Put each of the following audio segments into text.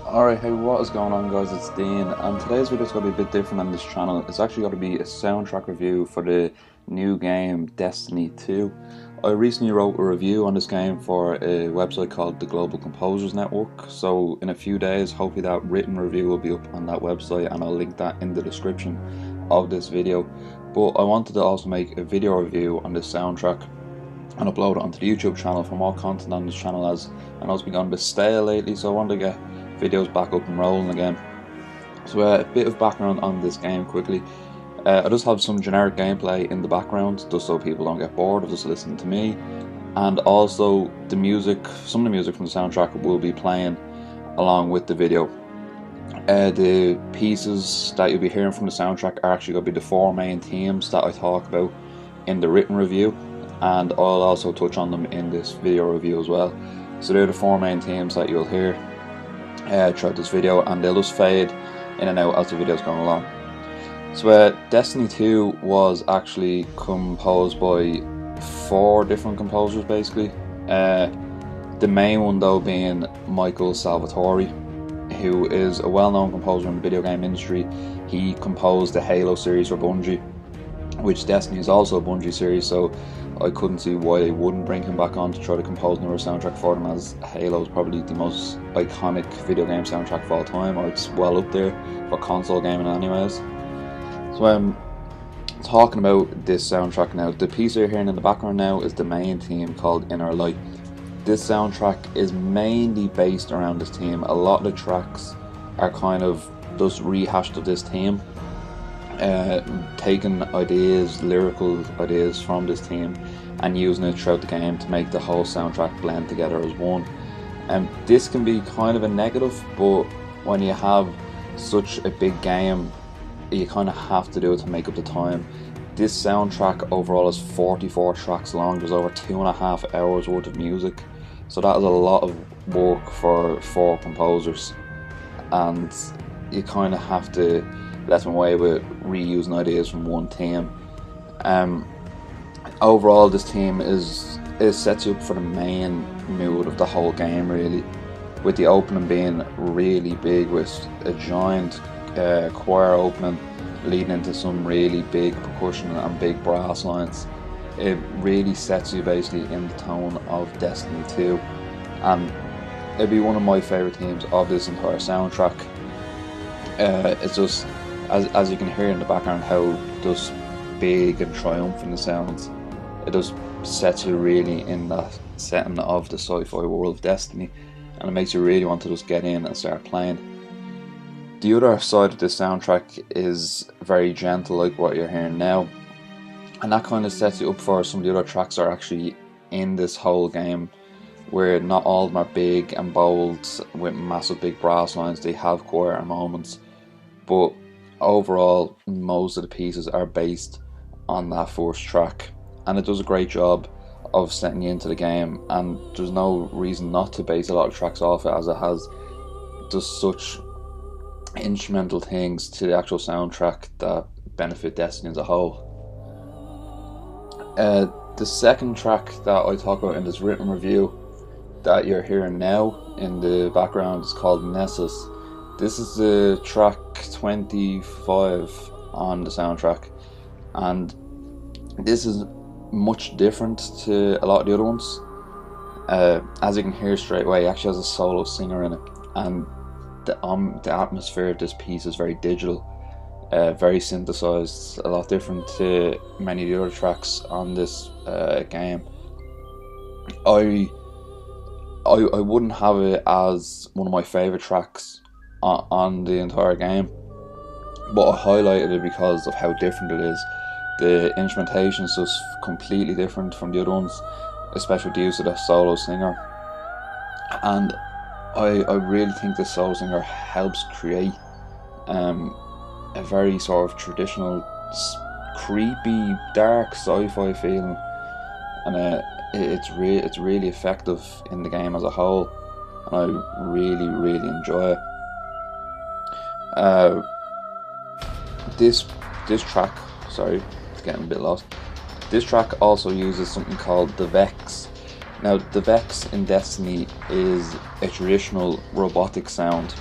Alright, hey, what is going on, guys? It's Dean, and today's video is going to be a bit different on this channel. It's actually going to be a soundtrack review for the new game Destiny 2. I recently wrote a review on this game for a website called the Global Composers Network, so in a few days, hopefully that written review will be up on that website, and I'll link that in the description of this video. But I wanted to also make a video review on this soundtrack and upload it onto the YouTube channel for more content on this channel, as I know it's been going a bit stale lately, so I wanted to get videos back up and rolling again. So a bit of background on this game quickly. I just have some generic gameplay in the background just so people don't get bored of just listening to me, and also the music, some of the music from the soundtrack will be playing along with the video. The pieces that you'll be hearing from the soundtrack are actually going to be the four main themes that I talk about in the written review, and I'll also touch on them in this video review as well. So they're the four main themes that you'll hear throughout this video, and they'll just fade in and out as the video's going along. So Destiny 2 was actually composed by four different composers basically. The main one though being Michael Salvatori, who is a well-known composer in the video game industry. He composed the Halo series for Bungie, which Destiny is also a Bungie series, so I couldn't see why they wouldn't bring him back on to try to compose another soundtrack for them, as Halo is probably the most iconic video game soundtrack of all time, or it's well up there for console gaming anyways. So I'm talking about this soundtrack now. The piece you're hearing in the background now is the main theme called Inner Light. This soundtrack is mainly based around this theme. A lot of the tracks are kind of just rehashed of this theme, taking ideas, lyrical ideas from this theme and using it throughout the game to make the whole soundtrack blend together as one. This can be kind of a negative, but when you have such a big game, you kind of have to do it to make up the time. This soundtrack overall is 44 tracks long. There's over 2.5 hours worth of music, so that is a lot of work for four composers, and you kind of have to let them away with reusing ideas from one theme. Overall, this theme is sets you up for the main mood of the whole game, really, with the opening being really big with a giant choir opening leading into some really big percussion and big brass lines. It really sets you basically in the tone of Destiny 2, and it'd be one of my favourite themes of this entire soundtrack. It's just, as you can hear in the background, how just big and triumphant it sounds. It just sets you really in that setting of the sci-fi world of Destiny, and it makes you really want to just get in and start playing. The other side of this soundtrack is very gentle, like what you're hearing now, and that kind of sets you up for some of the other tracks that are actually in this whole game, where not all of them are big and bold with massive big brass lines. They have choir moments, but overall most of the pieces are based on that first track, and it does a great job of setting you into the game, and there's no reason not to base a lot of tracks off it, as it has just such instrumental things to the actual soundtrack that benefit Destiny as a whole. The second track that I talk about in this written review that you're hearing now in the background is called Nessus. This is the track 25 on the soundtrack, and this is much different to a lot of the other ones. As you can hear straight away, it actually has a solo singer in it, and the atmosphere of this piece is very digital, very synthesized, a lot different to many of the other tracks on this game. I wouldn't have it as one of my favourite tracks on the entire game, but I highlighted it because of how different it is. The instrumentation is just completely different from the other ones, especially with the use of the solo singer, and I really think this solo singer helps create a very sort of traditional, creepy, dark sci-fi feeling, and it's really effective in the game as a whole, and I really enjoy it. This track, sorry, it's getting a bit lost. This track also uses something called the Vex. Now, the Vex in Destiny is a traditional robotic sound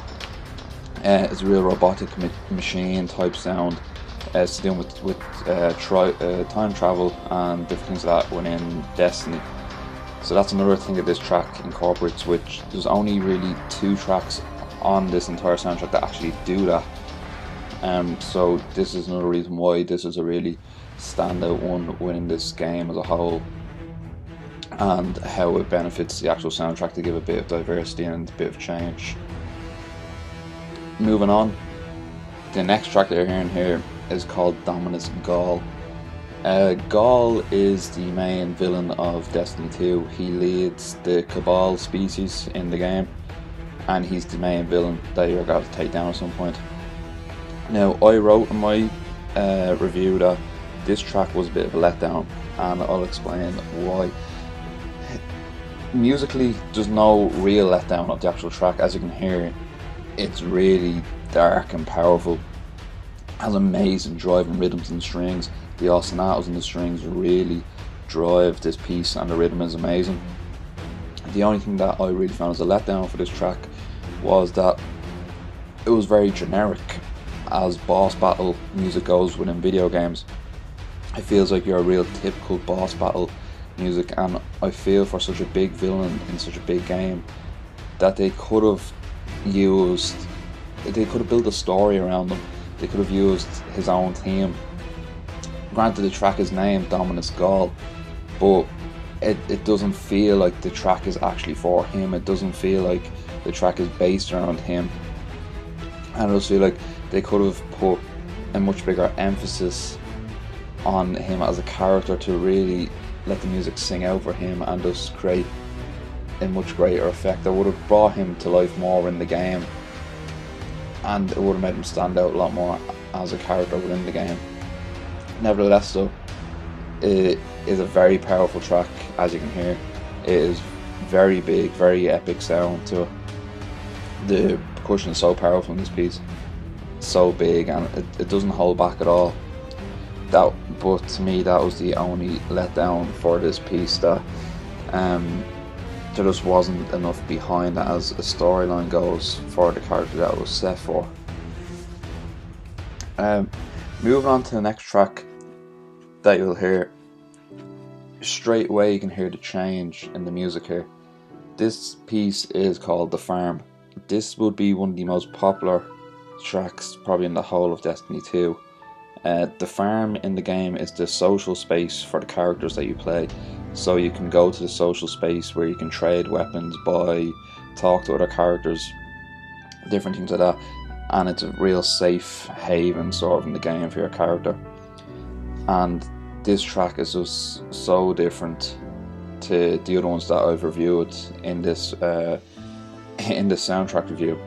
It's a real robotic machine type sound. It's to do with time travel and different things like that within Destiny. So that's another thing that this track incorporates, which there's only really 2 tracks on this entire soundtrack that actually do that. So this is another reason why this is a really standout one within this game as a whole, and how it benefits the actual soundtrack to give a bit of diversity and a bit of change. Moving on, the next track that you're hearing here is called Dominus Ghaul. Ghaul is the main villain of Destiny 2. He leads the Cabal species in the game, and he's the main villain that you're going to take down at some point. Now, I wrote in my review that this track was a bit of a letdown, and I'll explain why. Musically, there's no real letdown of the actual track. As you can hear, it's really dark and powerful. It has amazing driving rhythms and strings. The ostinatos and the strings really drive this piece, and the rhythm is amazing. The only thing that I really found as a letdown for this track was that it was very generic as boss battle music goes within video games. It feels like you're a real typical boss battle music, and I feel for such a big villain in such a big game that they could have built a story around him. They could have used his own theme. Granted, the track is named Dominus Ghaul, but it doesn't feel like the track is actually for him. It doesn't feel like the track is based around him. And I just feel like they could have put a much bigger emphasis on him as a character to really let the music sing out for him and just create a much greater effect. That would have brought him to life more in the game, and it would have made him stand out a lot more as a character within the game. Nevertheless though, it is a very powerful track. As you can hear, it is very big, very epic sound to it. The percussion is so powerful in this piece, so big, and it doesn't hold back at all. But to me, that was the only letdown for this piece, that there just wasn't enough behind it as a storyline goes for the character that it was set for. Moving on to the next track that you'll hear, straight away you can hear the change in the music here. This piece is called The Farm. This would be one of the most popular tracks probably in the whole of Destiny 2. The farm in the game is the social space for the characters that you play. So you can go to the social space where you can trade weapons, buy, talk to other characters, different things like that. And it's a real safe haven sort of in the game for your character. And this track is just so different to the other ones that I've reviewed in this soundtrack review.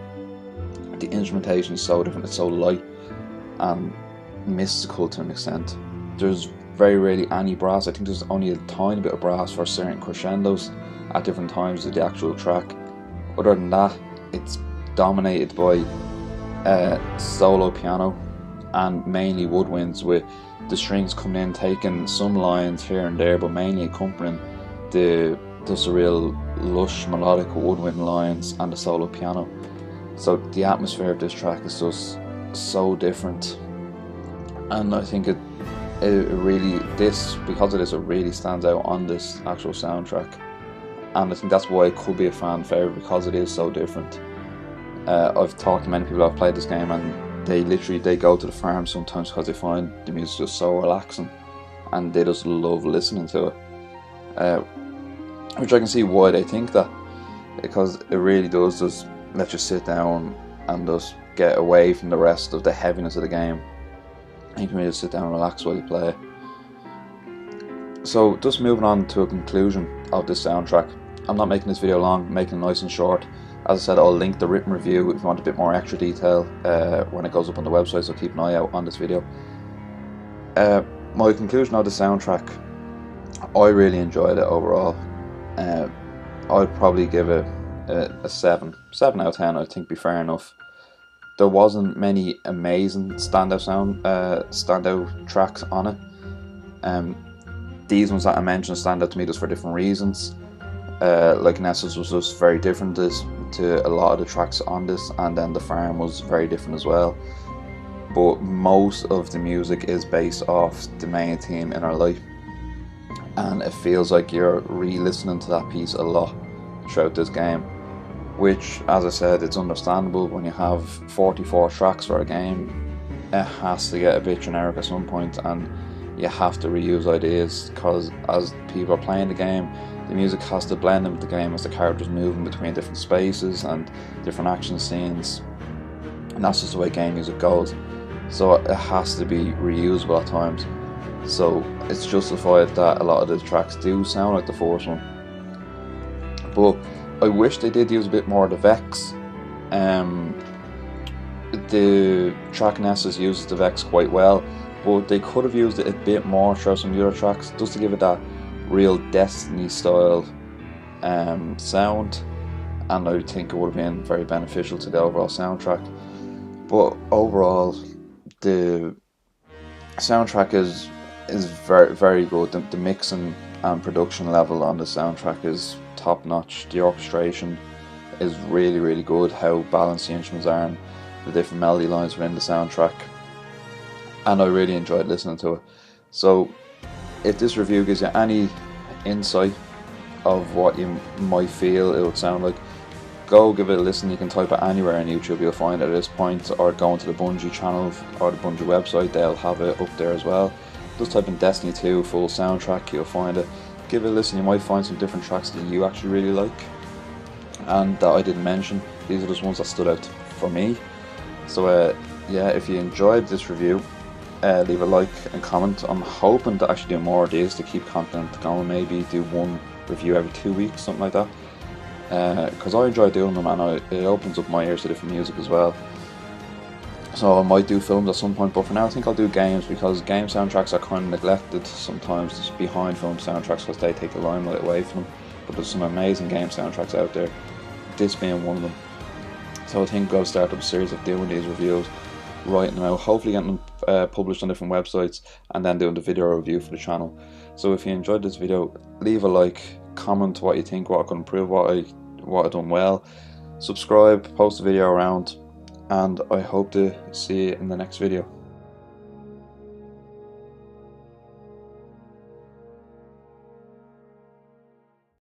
The instrumentation is so different. It's so light and mystical to an extent. There's very rarely any brass. I think there's only a tiny bit of brass for certain crescendos at different times of the actual track. Other than that, it's dominated by solo piano and mainly woodwinds, with the strings coming in, taking some lines here and there, but mainly accompanying just a real lush melodic woodwind lines and the solo piano. So the atmosphere of this track is just so different, and I think it really, because of this, it really stands out on this actual soundtrack, and I think that's why it could be a fan favourite, because it is so different. I've talked to many people who have played this game, and they go to the farm sometimes because they find the music just so relaxing, and they just love listening to it, which I can see why they think that, because it really does just let you sit down and just get away from the rest of the heaviness of the game. You can really sit down and relax while you play. So just moving on to a conclusion of this soundtrack. I'm not making this video long, I'm making it nice and short. As I said, I'll link the written review if you want a bit more extra detail when it goes up on the website, so keep an eye out on this video. My conclusion of the soundtrack, I really enjoyed it overall. I'd probably give it a 7 out of 10. I think be fair enough. There wasn't many amazing standout tracks on it. These ones that I mentioned stand out to me just for different reasons. Like Nessus was just very different. to a lot of the tracks on this, and then The Farm was very different as well. But most of the music is based off the main theme, Inner Light, and it feels like you're re-listening to that piece a lot throughout this game, which, as I said, it's understandable. When you have 44 tracks for a game, it has to get a bit generic at some point, and you have to reuse ideas, because as people are playing the game, the music has to blend in with the game as the characters moving between different spaces and different action scenes, and that's just the way game music goes. So it has to be reusable at times. So it's justified that a lot of the tracks do sound like the first one. But I wish they did use a bit more of the Vex. The track Nessus uses the Vex quite well, but they could have used it a bit more throughout some of the other tracks, just to give it that real Destiny style sound, and I think it would have been very beneficial to the overall soundtrack. But overall, the soundtrack is very, very good. The mixing and production level on the soundtrack is top notch. The orchestration is really, really good. How balanced the instruments are and the different melody lines within the soundtrack, and I really enjoyed listening to it. So if this review gives you any insight of what you might feel it would sound like, go give it a listen. You can type it anywhere on YouTube, you'll find it at this point, or go into the Bungie channel or the Bungie website, they'll have it up there as well. Just type in Destiny 2 full soundtrack, you'll find it. Give it a listen, you might find some different tracks that you actually really like and that I didn't mention. These are just ones that stood out for me. So yeah, if you enjoyed this review, leave a like and comment. I'm hoping to actually do more of these to keep content going, maybe do one review every 2 weeks, something like that, because I enjoy doing them, and it opens up my ears to different music as well. So I might do films at some point, but for now I think I'll do games, because game soundtracks are kind of neglected sometimes, just behind film soundtracks, because they take the limelight away from them. But there's some amazing game soundtracks out there, this being one of them. So I think I'll start up a series of doing these reviews, writing them out, hopefully getting them published on different websites, and then doing the video review for the channel. So if you enjoyed this video, leave a like, comment what you think, what I could improve, what I've done well, subscribe, post the video around, and I hope to see you in the next video.